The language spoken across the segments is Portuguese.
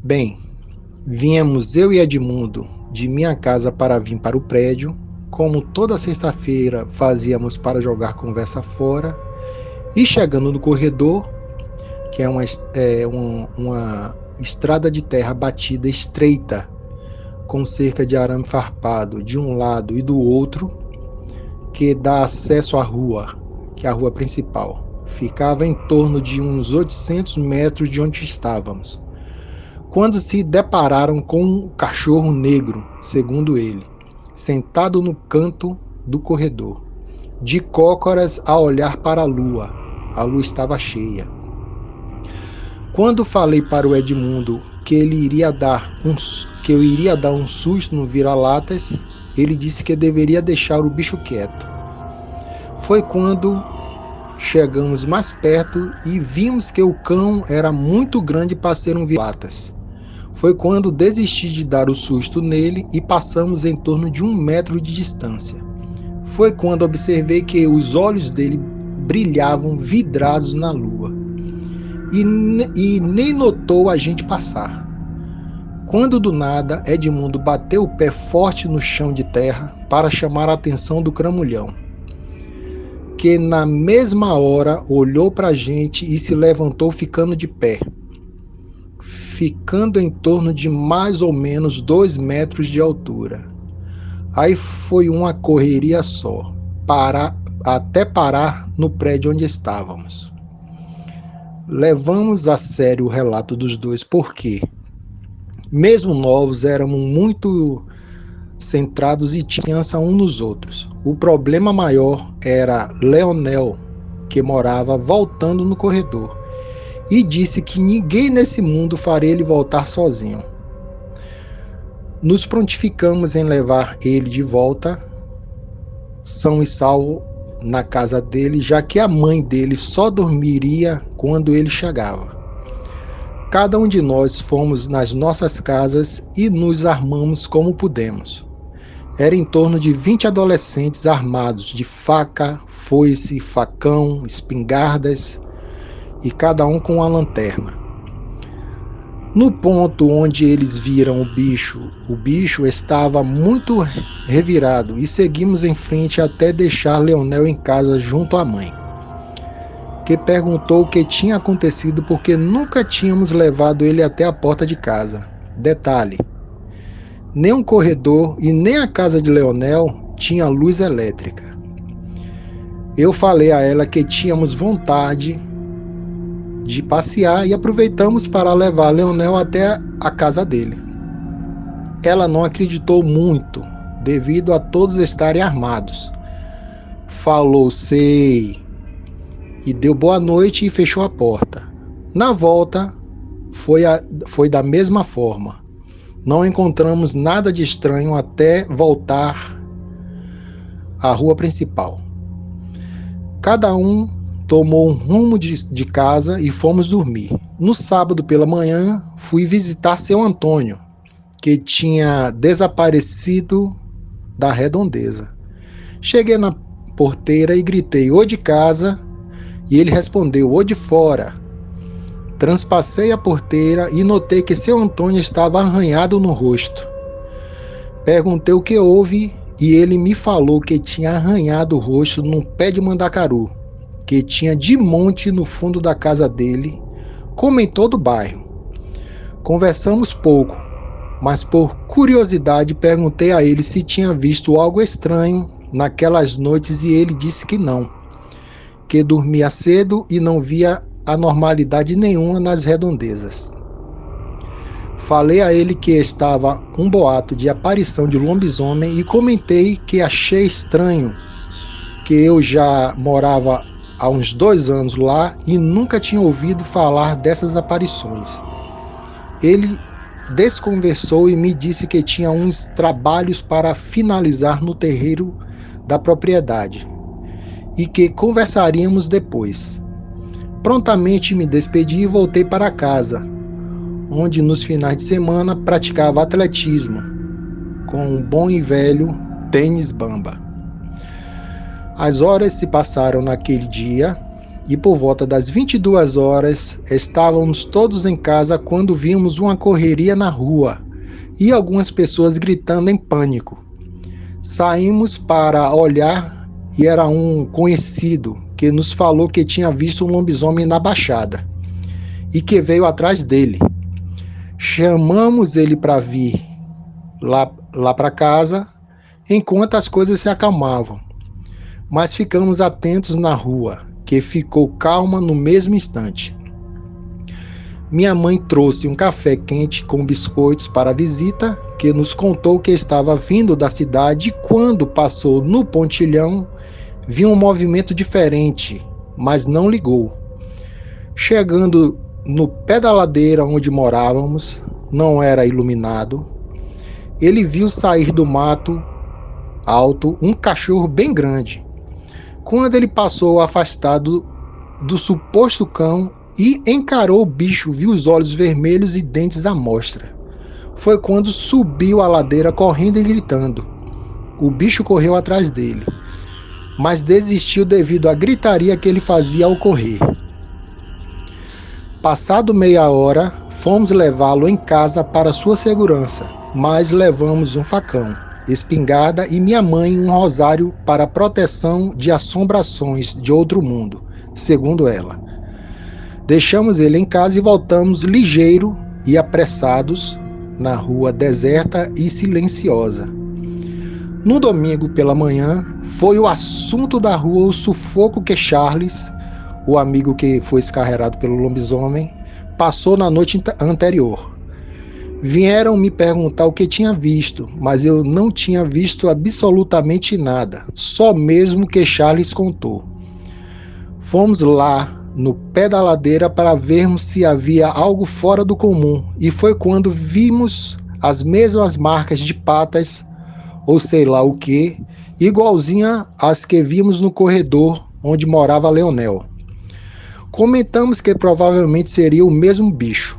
Bem, viemos eu e Edmundo de minha casa para vir para o prédio, como toda sexta-feira fazíamos para jogar conversa fora, e chegando no corredor, que é uma estrada de terra batida estreita, com cerca de arame farpado de um lado e do outro, que dá acesso à rua, que é a rua principal. Ficava em torno de uns 800 metros de onde estávamos, quando se depararam com um cachorro negro, segundo ele, sentado no canto do corredor, de cócoras a olhar para a lua. A lua estava cheia. Quando falei para o Edmundo que eu iria dar um susto no vira-latas, ele disse que deveria deixar o bicho quieto. Foi quando chegamos mais perto e vimos que o cão era muito grande para ser um vira-latas. Foi quando desisti de dar o susto nele e passamos em torno de 1 metro de distância. Foi quando observei que os olhos dele brilhavam vidrados na lua e nem notou a gente passar. Quando do nada Edmundo bateu o pé forte no chão de terra para chamar a atenção do cramulhão, que na mesma hora olhou para a gente e se levantou ficando de pé, ficando em torno de mais ou menos 2 metros de altura. Aí foi uma correria só, até parar no prédio onde estávamos. Levamos a sério o relato dos dois porque, mesmo novos, éramos muito centrados e confiança uns nos outros. O problema maior era Leonel, que morava voltando no corredor, e disse que ninguém nesse mundo faria ele voltar sozinho. Nos prontificamos em levar ele de volta, são e salvo, na casa dele, já que a mãe dele só dormiria quando ele chegava. Cada um de nós fomos nas nossas casas e nos armamos como pudemos. Era em torno de 20 adolescentes armados de faca, foice, facão, espingardas, e cada um com uma lanterna. No ponto onde eles viram o bicho estava muito revirado e seguimos em frente até deixar Leonel em casa junto à mãe, que perguntou o que tinha acontecido porque nunca tínhamos levado ele até a porta de casa. Detalhe, nem um corredor e nem a casa de Leonel tinha luz elétrica. Eu falei a ela que tínhamos vontade de passear e aproveitamos para levar Leonel até a casa dele. Ela não acreditou muito, devido a todos estarem armados. Falou, sei, e deu boa noite e fechou a porta. Na volta, foi da mesma forma. Não encontramos nada de estranho até voltar à rua principal. Cada um tomou um rumo de casa e fomos dormir. No sábado pela manhã, fui visitar seu Antônio, que tinha desaparecido da redondeza. Cheguei na porteira e gritei, "Ô de casa?" E ele respondeu, "Ô de fora." Transpassei a porteira e notei que seu Antônio estava arranhado no rosto. Perguntei o que houve e ele me falou que tinha arranhado o rosto num pé de mandacaru, que tinha de monte no fundo da casa dele, como em todo o bairro. Conversamos pouco, mas por curiosidade perguntei a ele se tinha visto algo estranho naquelas noites e ele disse que não, que dormia cedo e não via anormalidade nenhuma nas redondezas. Falei a ele que estava um boato de aparição de lobisomem e comentei que achei estranho, que eu já morava há uns 2 anos lá e nunca tinha ouvido falar dessas aparições. Ele desconversou e me disse que tinha uns trabalhos para finalizar no terreiro da propriedade e que conversaríamos depois. Prontamente me despedi e voltei para casa, onde nos finais de semana praticava atletismo com um bom e velho tênis bamba. As horas se passaram naquele dia e por volta das 22 horas estávamos todos em casa quando vimos uma correria na rua e algumas pessoas gritando em pânico. Saímos para olhar e era um conhecido que nos falou que tinha visto um lobisomem na Baixada e que veio atrás dele. Chamamos ele para vir lá para casa enquanto as coisas se acalmavam, mas ficamos atentos na rua, que ficou calma no mesmo instante. Minha mãe trouxe um café quente com biscoitos para a visita, que nos contou que estava vindo da cidade e quando passou no pontilhão, viu um movimento diferente, mas não ligou. Chegando no pé da ladeira onde morávamos, não era iluminado, ele viu sair do mato alto um cachorro bem grande. Quando ele passou afastado do suposto cão e encarou o bicho, viu os olhos vermelhos e dentes à mostra. Foi quando subiu a ladeira correndo e gritando. O bicho correu atrás dele, mas desistiu devido à gritaria que ele fazia ao correr. Passado meia hora, fomos levá-lo em casa para sua segurança, mas levamos um facão, espingarda e minha mãe um rosário para proteção de assombrações de outro mundo, segundo ela. Deixamos ele em casa e voltamos ligeiro e apressados na rua deserta e silenciosa. No domingo pela manhã, foi o assunto da rua o sufoco que Charles, o amigo que foi escarrado pelo lobisomem, passou na noite anterior. Vieram me perguntar o que tinha visto, mas eu não tinha visto absolutamente nada, só mesmo que Charles contou. Fomos lá no pé da ladeira para vermos se havia algo fora do comum, e foi quando vimos as mesmas marcas de patas, ou sei lá o que, igualzinha às que vimos no corredor onde morava Leonel. Comentamos que provavelmente seria o mesmo bicho.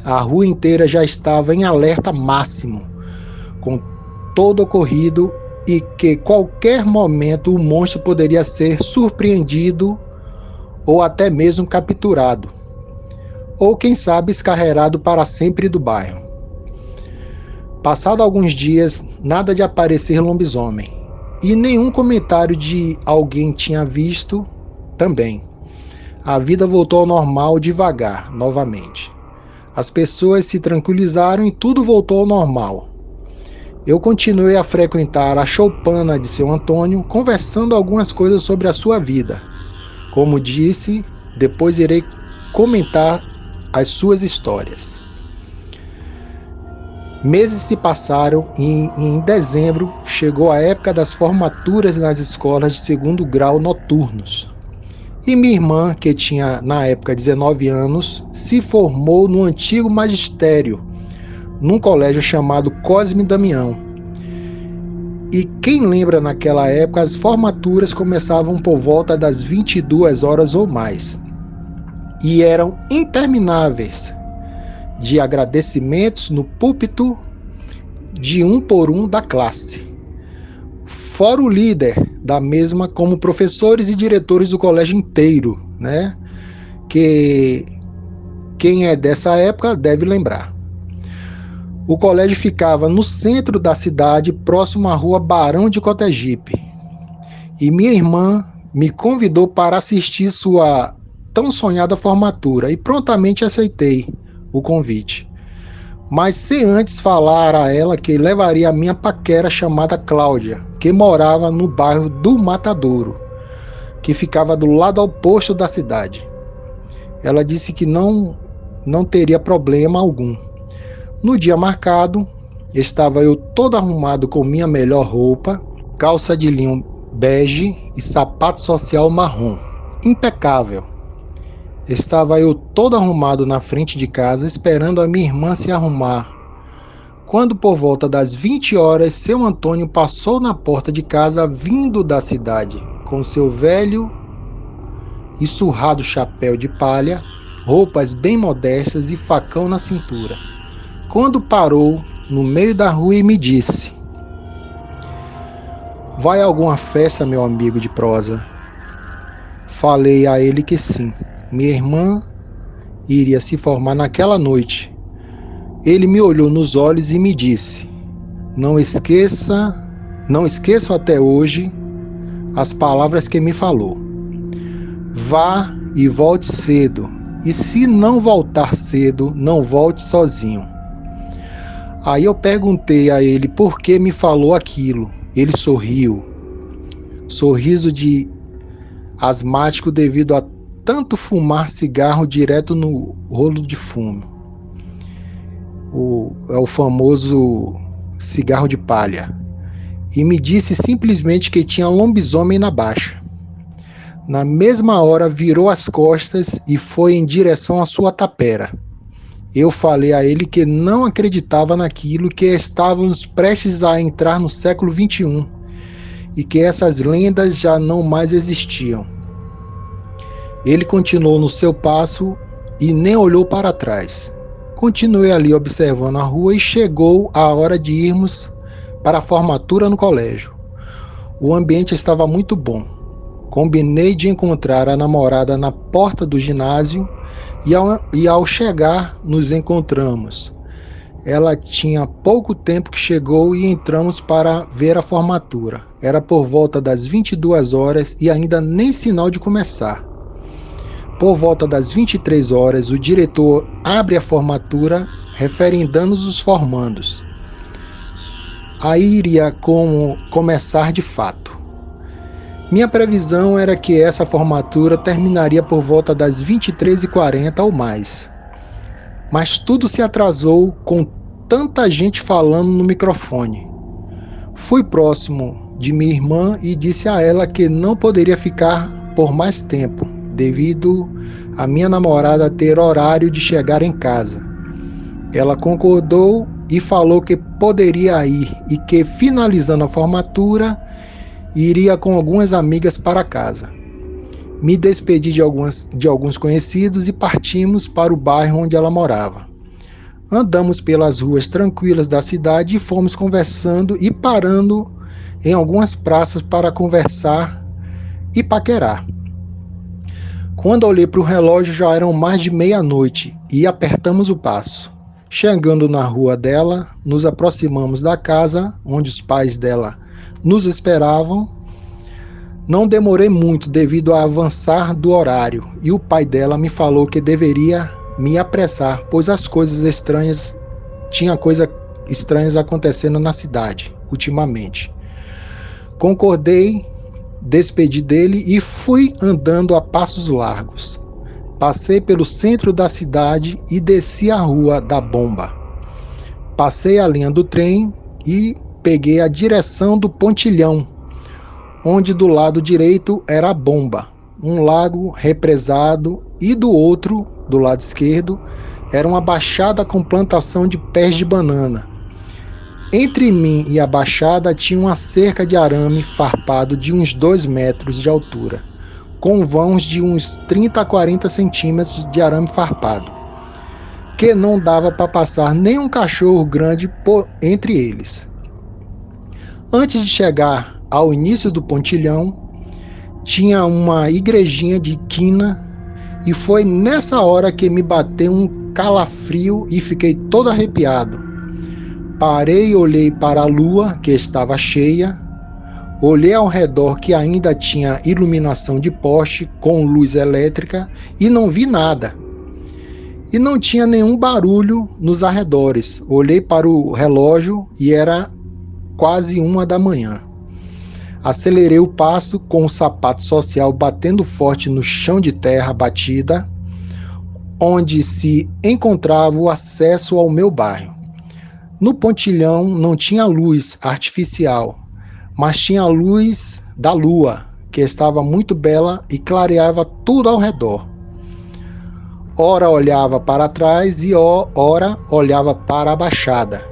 A rua inteira já estava em alerta máximo, com todo ocorrido e que qualquer momento o monstro poderia ser surpreendido ou até mesmo capturado, ou quem sabe escarrado para sempre do bairro. Passado alguns dias, nada de aparecer lobisomem, e nenhum comentário de alguém tinha visto também. A vida voltou ao normal devagar, novamente. As pessoas se tranquilizaram e tudo voltou ao normal. Eu continuei a frequentar a choupana de seu Antônio, conversando algumas coisas sobre a sua vida. Como disse, depois irei comentar as suas histórias. Meses se passaram e em dezembro chegou a época das formaturas nas escolas de segundo grau noturnos. E minha irmã, que tinha na época 19 anos, se formou no antigo magistério, num colégio chamado Cosme Damião. E quem lembra naquela época, as formaturas começavam por volta das 22 horas ou mais. E eram intermináveis, de agradecimentos no púlpito de um por um da classe. Fora o líder da mesma, como professores e diretores do colégio inteiro, né? Que quem é dessa época deve lembrar. O colégio ficava no centro da cidade, próximo à rua Barão de Cotegipe. E minha irmã me convidou para assistir sua tão sonhada formatura e prontamente aceitei o convite. Mas sem antes falar a ela que levaria a minha paquera chamada Cláudia, que morava no bairro do Matadouro, que ficava do lado oposto da cidade. Ela disse que não teria problema algum. No dia marcado, estava eu todo arrumado com minha melhor roupa, calça de linho bege e sapato social marrom, impecável. Estava eu todo arrumado na frente de casa, esperando a minha irmã se arrumar. Quando por volta das 20 horas, seu Antônio passou na porta de casa vindo da cidade, com seu velho e surrado chapéu de palha, roupas bem modestas e facão na cintura. Quando parou no meio da rua e me disse: "Vai a alguma festa, meu amigo de prosa?" Falei a ele que sim, minha irmã iria se formar naquela noite. Ele me olhou nos olhos e me disse: não esqueço até hoje as palavras que me falou. Vá e volte cedo, e se não voltar cedo, não volte sozinho. Aí eu perguntei a ele por que me falou aquilo. Ele sorriu. Sorriso de asmático devido a tanto fumar cigarro direto no rolo de fumo. É o famoso cigarro de palha. E me disse simplesmente que tinha lobisomem na baixa. Na mesma hora virou as costas e foi em direção à sua tapera. Eu falei a ele que não acreditava naquilo, que estávamos prestes a entrar no século XXI e que essas lendas já não mais existiam. Ele continuou no seu passo e nem olhou para trás. Continuei ali observando a rua e chegou a hora de irmos para a formatura no colégio. O ambiente estava muito bom. Combinei de encontrar a namorada na porta do ginásio e ao chegar nos encontramos. Ela tinha pouco tempo que chegou e entramos para ver a formatura. Era por volta das 22 horas e ainda nem sinal de começar. Por volta das 23 horas, o diretor abre a formatura, referendando os formandos. Aí iria começar de fato. Minha previsão era que essa formatura terminaria por volta das 23h40 ou mais. Mas tudo se atrasou com tanta gente falando no microfone. Fui próximo de minha irmã e disse a ela que não poderia ficar por mais tempo, devido a minha namorada ter horário de chegar em casa. Ela concordou e falou que poderia ir e que, finalizando a formatura, iria com algumas amigas para casa. Me despedi de alguns conhecidos e partimos para o bairro onde ela morava. Andamos pelas ruas tranquilas da cidade e fomos conversando e parando em algumas praças para conversar e paquerar. Quando olhei para o relógio já eram mais de meia-noite e apertamos o passo. Chegando na rua dela, nos aproximamos da casa onde os pais dela nos esperavam. Não demorei muito devido ao avançar do horário e o pai dela me falou que deveria me apressar, pois tinha coisas estranhas acontecendo na cidade ultimamente. Concordei, despedi dele e fui andando a passos largos. Passei pelo centro da cidade e desci a rua da Bomba. Passei a linha do trem e peguei a direção do Pontilhão, onde do lado direito era a Bomba, um lago represado, e do outro, do lado esquerdo, era uma baixada com plantação de pés de banana. Entre mim e a baixada tinha uma cerca de arame farpado de uns 2 metros de altura, com vãos de uns 30 a 40 centímetros de arame farpado, que não dava para passar nem um cachorro grande entre eles. Antes de chegar ao início do pontilhão, tinha uma igrejinha de quina e foi nessa hora que me bateu um calafrio e fiquei todo arrepiado. Parei e olhei para a lua, que estava cheia. Olhei ao redor, que ainda tinha iluminação de poste com luz elétrica, e não vi nada. E não tinha nenhum barulho nos arredores. Olhei para o relógio e era quase 1h. Acelerei o passo com o sapato social batendo forte no chão de terra batida, onde se encontrava o acesso ao meu bairro. No pontilhão não tinha luz artificial, mas tinha a luz da lua, que estava muito bela e clareava tudo ao redor. Ora olhava para trás e ora olhava para a baixada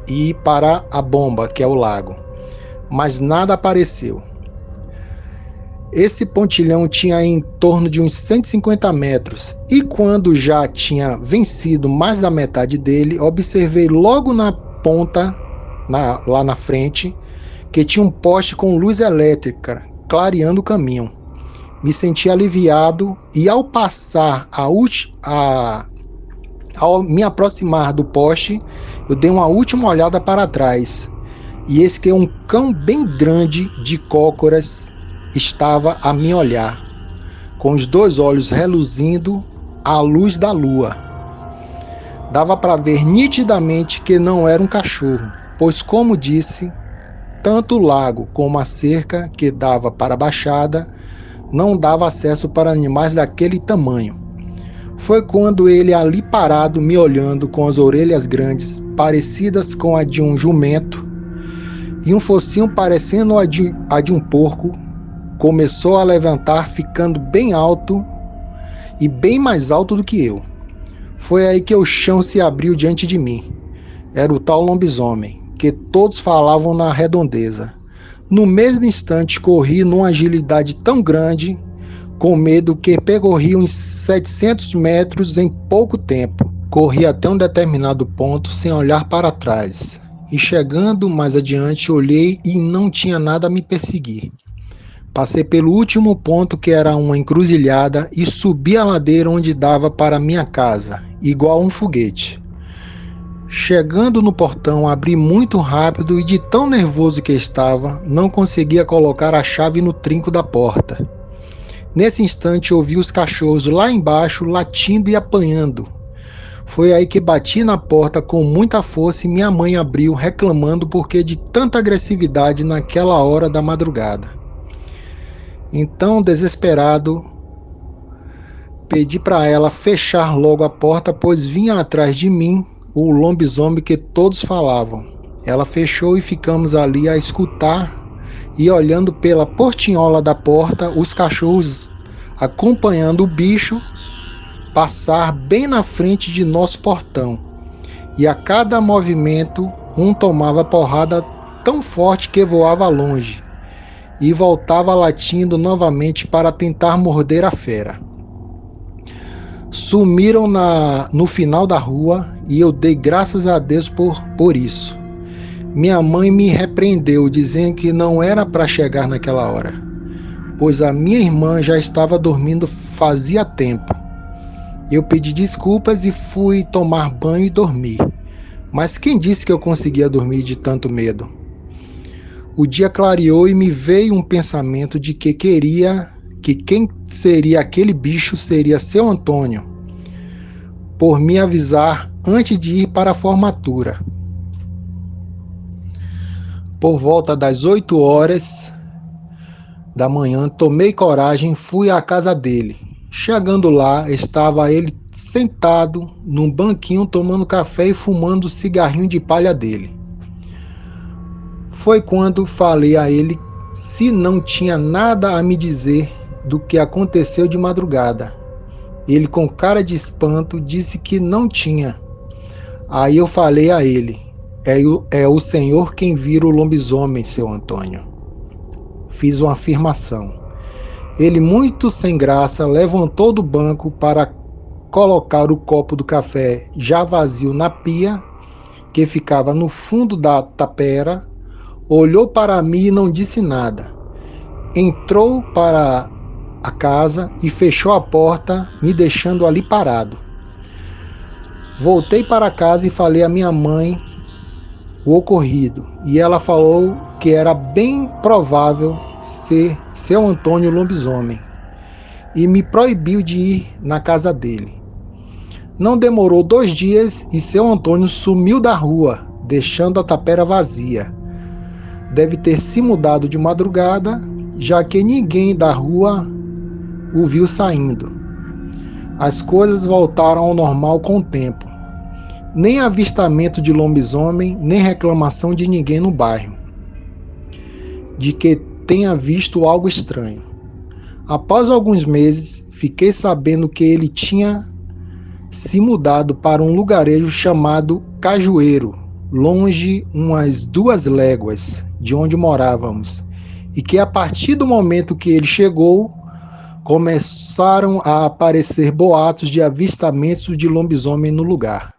e para a Bomba, que é o lago, mas nada apareceu. Esse pontilhão tinha em torno de uns 150 metros, e quando já tinha vencido mais da metade dele, observei logo na ponta, lá na frente, que tinha um poste com luz elétrica, clareando o caminho. Me senti aliviado e ao passar ao me aproximar do poste, eu dei uma última olhada para trás. E eis que um cão bem grande de cócoras estava a me olhar, com os 2 olhos reluzindo à luz da lua. Dava para ver nitidamente que não era um cachorro, pois, como disse, tanto o lago como a cerca que dava para a baixada não dava acesso para animais daquele tamanho. Foi quando ele ali parado, me olhando com as orelhas grandes, parecidas com a de um jumento, e um focinho parecendo a de um porco, começou a levantar, ficando bem alto e bem mais alto do que eu. Foi aí que o chão se abriu diante de mim. Era o tal lobisomem, que todos falavam na redondeza. No mesmo instante, corri numa agilidade tão grande, com medo, que percorri uns 700 metros em pouco tempo. Corri até um determinado ponto sem olhar para trás. E chegando mais adiante, olhei e não tinha nada a me perseguir. Passei pelo último ponto, que era uma encruzilhada, e subi a ladeira onde dava para minha casa, igual um foguete. Chegando no portão, abri muito rápido e, de tão nervoso que estava, não conseguia colocar a chave no trinco da porta. Nesse instante, ouvi os cachorros lá embaixo latindo e apanhando. Foi aí que bati na porta com muita força e minha mãe abriu, reclamando porque de tanta agressividade naquela hora da madrugada. Então, desesperado, pedi para ela fechar logo a porta, pois vinha atrás de mim o lobisomem que todos falavam. Ela fechou e ficamos ali a escutar e olhando pela portinhola da porta, os cachorros acompanhando o bicho passar bem na frente de nosso portão. E a cada movimento, um tomava porrada tão forte que voava longe e voltava latindo novamente para tentar morder a fera. Sumiram no final da rua e eu dei graças a Deus por isso. Minha mãe me repreendeu, dizendo que não era para chegar naquela hora, pois a minha irmã já estava dormindo fazia tempo. Eu pedi desculpas e fui tomar banho e dormir. Mas quem disse que eu conseguia dormir de tanto medo? O dia clareou e me veio um pensamento de que queria que quem seria aquele bicho seria seu Antônio, por me avisar antes de ir para a formatura. Por volta das 8 horas da manhã, tomei coragem e fui à casa dele. Chegando lá, estava ele sentado num banquinho tomando café e fumando o cigarrinho de palha dele. Foi quando falei a ele se não tinha nada a me dizer do que aconteceu de madrugada. Ele, com cara de espanto, disse que não tinha. Aí eu falei a ele: é o senhor quem vira o lobisomem, seu Antônio. Fiz uma afirmação. Ele, muito sem graça, levantou do banco para colocar o copo do café já vazio na pia, que ficava no fundo da tapera, olhou para mim e não disse nada. Entrou para a casa e fechou a porta, me deixando ali parado. Voltei para casa e falei à minha mãe o ocorrido, e ela falou que era bem provável ser seu Antônio lobisomem, e me proibiu de ir na casa dele. Não demorou 2 dias e seu Antônio sumiu da rua, deixando a tapera vazia. Deve ter se mudado de madrugada, já que ninguém da rua o viu saindo. As coisas voltaram ao normal com o tempo. Nem avistamento de lobisomem, nem reclamação de ninguém no bairro de que tenha visto algo estranho. Após alguns meses, fiquei sabendo que ele tinha se mudado para um lugarejo chamado Cajueiro, longe umas 2 léguas de onde morávamos, e que a partir do momento que ele chegou, começaram a aparecer boatos de avistamentos de lobisomem no lugar.